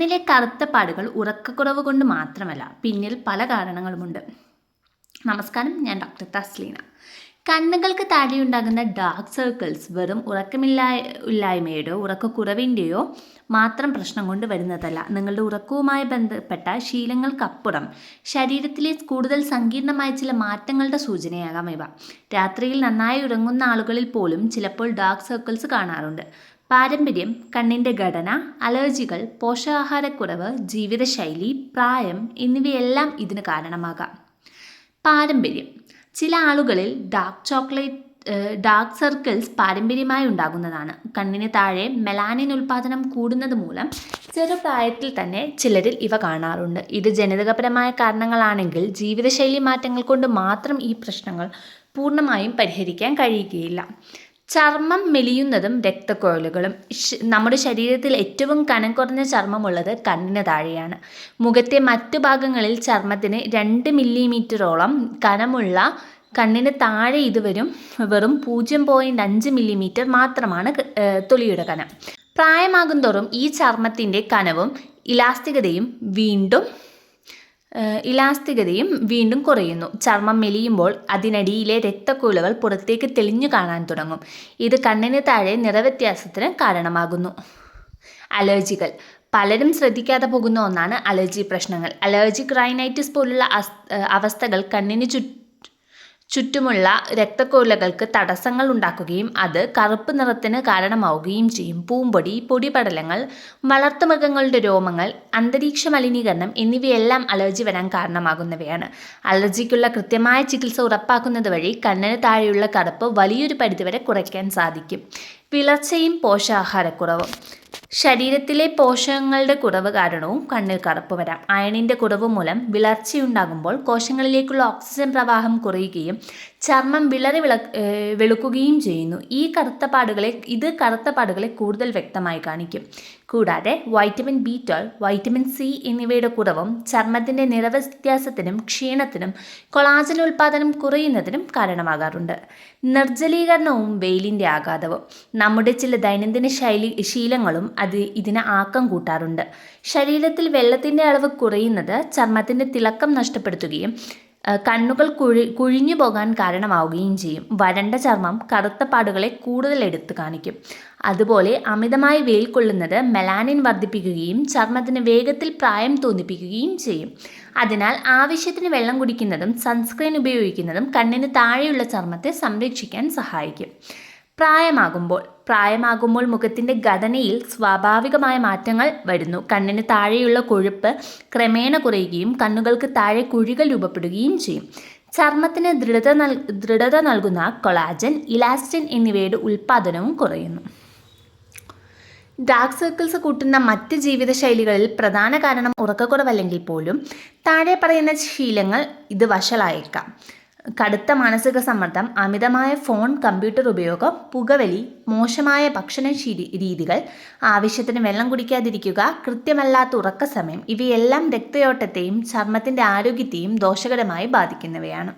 കണ്ണിലെ കറുത്ത പാടുകൾ ഉറക്കക്കുറവ് കൊണ്ട് മാത്രമല്ല, പിന്നിൽ പല കാരണങ്ങളുമുണ്ട്. നമസ്കാരം, ഞാൻ ഡോക്ടർ തസ്ലീന. കണ്ണുകൾക്ക് താഴെയുണ്ടാകുന്ന ഡാർക്ക് സർക്കിൾസ് വെറും ഉറക്കമില്ലായ്മയുടെയോ ഉറക്കക്കുറവിൻ്റെയോ മാത്രം പ്രശ്നം കൊണ്ട് വരുന്നതല്ല. നിങ്ങളുടെ ഉറക്കവുമായി ബന്ധപ്പെട്ട ശീലങ്ങൾക്കപ്പുറം ശരീരത്തിലെ കൂടുതൽ സങ്കീർണമായ ചില മാറ്റങ്ങളുടെ സൂചനയാകാം ഇവ. രാത്രിയിൽ നന്നായി ഉറങ്ങുന്ന ആളുകളിൽ പോലും ചിലപ്പോൾ ഡാർക്ക് സർക്കിൾസ് കാണാറുണ്ട്. പാരമ്പര്യം, കണ്ണിൻ്റെ ഘടന, അലർജികൾ, പോഷകാഹാരക്കുറവ്, ജീവിതശൈലി, പ്രായം എന്നിവയെല്ലാം ഇതിന് കാരണമാകാം. പാരമ്പര്യം: ചില ആളുകളിൽ ഡാർക്ക് സർക്കിൾസ് പാരമ്പര്യമായി ഉണ്ടാകുന്നതാണ്. കണ്ണിന് താഴെ മെലാനിൻ ഉൽപ്പാദനം കൂടുന്നത് മൂലം ചെറുപ്രായത്തിൽ തന്നെ ചിലരിൽ ഇവ കാണാറുണ്ട്. ഇത് ജനിതകപരമായ കാരണങ്ങളാണെങ്കിൽ ജീവിതശൈലി മാറ്റങ്ങൾ കൊണ്ട് മാത്രം ഈ പ്രശ്നങ്ങൾ പൂർണ്ണമായും പരിഹരിക്കാൻ കഴിയുകയില്ല. ചർമ്മം മെലിയുന്നതും രക്തക്കുഴലുകളും: നമ്മുടെ ശരീരത്തിൽ ഏറ്റവും കനം കുറഞ്ഞ ചർമ്മമുള്ളത് കണ്ണിന് താഴെയാണ്. മുഖത്തെ മറ്റു ഭാഗങ്ങളിൽ ചർമ്മത്തിന് 2 മില്ലിമീറ്ററോളം കനമുള്ള കണ്ണിന് താഴെ ഇത് വെറും 0.5 മില്ലിമീറ്റർ മാത്രമാണ് തൊലിയുടെ കനം. പ്രായമാകുന്തോറും ഈ ചർമ്മത്തിൻ്റെ കനവും ഇലാസ്തികതയും വീണ്ടും കുറയുന്നു. ചർമ്മം മെലിയുമ്പോൾ അതിനടിയിലെ രക്തക്കുഴലുകൾ പുറത്തേക്ക് തെളിഞ്ഞു കാണാൻ തുടങ്ങും. ഇത് കണ്ണിന് താഴെ നിറവ്യത്യാസത്തിന് കാരണമാകുന്നു. അലർജികൾ: പലരും ശ്രദ്ധിക്കാതെ പോകുന്ന ഒന്നാണ് അലർജി പ്രശ്നങ്ങൾ. അലർജിക് റൈനൈറ്റിസ് പോലുള്ള അവസ്ഥകൾ കണ്ണിന് ചുറ്റുമുള്ള രക്തക്കുഴലുകൾക്ക് തടസ്സങ്ങൾ ഉണ്ടാക്കുകയും അത് കറുപ്പ് നിറത്തിന് കാരണമാവുകയും ചെയ്യും. പൂമ്പൊടി, പൊടിപടലങ്ങൾ, വളർത്തുമൃഗങ്ങളുടെ രോമങ്ങൾ, അന്തരീക്ഷ മലിനീകരണം എന്നിവയെല്ലാം അലർജി വരാൻ കാരണമാകുന്നവയാണ്. അലർജിക്കുള്ള കൃത്യമായ ചികിത്സ ഉറപ്പാക്കുന്നത് വഴി കണ്ണിന് താഴെയുള്ള കറുപ്പ് വലിയൊരു പരിധിവരെ കുറയ്ക്കാൻ സാധിക്കും. വിളർച്ചയും പോഷകാഹാരക്കുറവും: ശരീരത്തിലെ പോഷകങ്ങളുടെ കുറവ് കാരണവും കണ്ണിൽ കറുപ്പ് വരാം. അയണിൻ്റെ കുറവ് മൂലം വിളർച്ചയുണ്ടാകുമ്പോൾ കോശങ്ങളിലേക്കുള്ള ഓക്സിജൻ പ്രവാഹം കുറയുകയും ചർമ്മം വെളുക്കുകയും ചെയ്യുന്നു. ഇത് കറുത്ത പാടുകളെ കൂടുതൽ വ്യക്തമായി കാണിക്കും. കൂടാതെ വൈറ്റമിൻ B12, വൈറ്റമിൻ C എന്നിവയുടെ കുറവും ചർമ്മത്തിൻ്റെ നിറവ്യത്യാസത്തിനും ക്ഷീണത്തിനും കൊളാജൻ ഉൽപ്പാദനം കുറയുന്നതിനും കാരണമാകാറുണ്ട്. നിർജ്ജലീകരണവും വെയിലിൻ്റെ ആഘാതവും: നമ്മുടെ ചില ദൈനംദിന ശീലങ്ങളും ഇതിന് ആക്കം കൂട്ടാറുണ്ട്. ശരീരത്തിൽ വെള്ളത്തിൻ്റെ അളവ് കുറയുന്നത് ചർമ്മത്തിൻ്റെ തിളക്കം നഷ്ടപ്പെടുത്തുകയും കണ്ണുകൾ കുഴിഞ്ഞു പോകാൻ കാരണമാവുകയും ചെയ്യും. വരണ്ട ചർമ്മം കറുത്ത പാടുകളെ കൂടുതൽ എടുത്തു കാണിക്കും. അതുപോലെ അമിതമായി വെയിൽ കൊള്ളുന്നത് മെലാനിൻ വർദ്ധിപ്പിക്കുകയും ചർമ്മത്തിന് വേഗത്തിൽ പ്രായം തോന്നിപ്പിക്കുകയും ചെയ്യും. അതിനാൽ ആവശ്യത്തിന് വെള്ളം കുടിക്കുന്നതും സൺസ്ക്രീൻ ഉപയോഗിക്കുന്നതും കണ്ണിന് താഴെയുള്ള ചർമ്മത്തെ സംരക്ഷിക്കാൻ സഹായിക്കും. പ്രായമാകുമ്പോൾ മുഖത്തിൻ്റെ ഘടനയിൽ സ്വാഭാവികമായ മാറ്റങ്ങൾ വരുന്നു. കണ്ണിന് താഴെയുള്ള കൊഴുപ്പ് ക്രമേണ കുറയുകയും കണ്ണുകൾക്ക് താഴെ കുഴികൾ രൂപപ്പെടുകയും ചെയ്യും. ചർമ്മത്തിന് ദൃഢത നൽകുന്ന കൊളാജൻ, ഇലാസ്റ്റിൻ എന്നിവയുടെ ഉൽപ്പാദനവും കുറയുന്നു. ഡാർക്ക് സർക്കിൾസ് കൂട്ടുന്ന മറ്റ് ജീവിതശൈലികളിൽ പ്രധാന കാരണം ഉറക്കക്കുറവല്ലെങ്കിൽ പോലും താഴെ പറയുന്ന ശീലങ്ങൾ ഇത് വഷളായേക്കാം. കടുത്ത മാനസിക സമ്മർദ്ദം, അമിതമായ ഫോൺ, കമ്പ്യൂട്ടർ ഉപയോഗം, പുകവലി, മോശമായ ഭക്ഷണ രീതികൾ, ആവശ്യത്തിന് വെള്ളം കുടിക്കാതിരിക്കുക, കൃത്യമല്ലാത്ത ഉറക്കസമയം ഇവയെല്ലാം രക്തയോട്ടത്തെയും ചർമ്മത്തിൻ്റെ ആരോഗ്യത്തെയും ദോഷകരമായി ബാധിക്കുന്നവയാണ്.